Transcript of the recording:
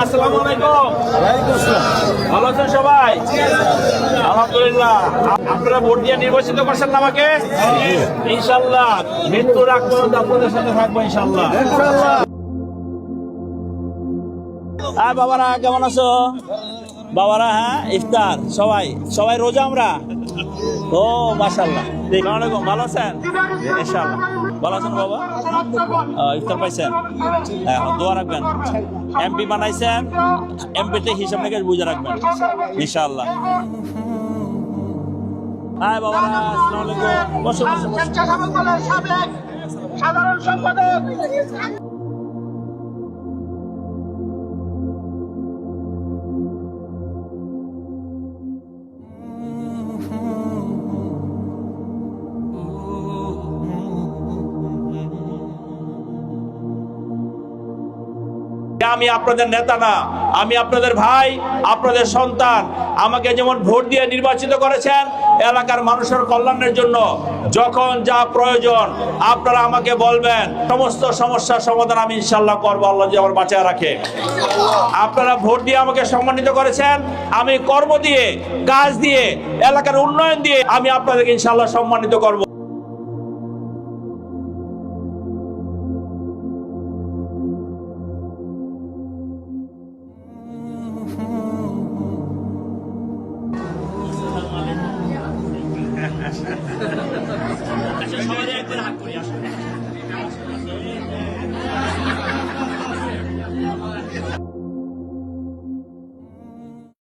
আসসালামু আলাইকুম। ওয়ালাইকুম আসসালাম। ভালো আছেন সবাই? আলহামদুলিল্লাহ। আপনারা ভোট দিয়ে নির্বাচিত করছেন না আমাকে? ইনশাআল্লাহ মৃত্যুর আগ পর্যন্ত আপনাদের সাথে থাকবো ইনশাআল্লাহ। হ্যাঁ বাবারা, কেমন আছো বাবারা? হ্যাঁ, ইফতার সবাই সবাই রোজা আমরা। ও মাশাআল্লাহ। আসসালামু আলাইকুম। ভালো আছেন? ইনশাআল্লাহ ভালো আছেন বাবা। ইফতার পাইছেন? এখন দোয়া রাখবেন। এমপি বানাইছেন, এমপিতে হিসাব নিকেশ বুঝে রাখবেন ইনশাআল্লাহ। হ্যাঁ বাবারা, আসসালামু আলাইকুম। বসো বসো বসো। সাধারণ সম্পাদক আমি আপনাদের নেতা না, আমি আপনাদের ভাই, আপনাদের সন্তান। আমাকে যেমন ভোট দিয়ে নির্বাচিত করেছেন এলাকার মানুষের কল্যাণের জন্য, যখন যা প্রয়োজন আপনারা আমাকে বলবেন, সমস্ত সমস্যার সমাধান আমি ইনশাআল্লাহ করবো, আল্লাহ যদি আমার বাঁচায় রাখে। আপনারা ভোট দিয়ে আমাকে সম্মানিত করেছেন, আমি কর্ম দিয়ে, কাজ দিয়ে, এলাকার উন্নয়ন দিয়ে আমি আপনাদেরকে ইনশাআল্লাহ সম্মানিত করব। সবাই একবার হাত করি আসুন।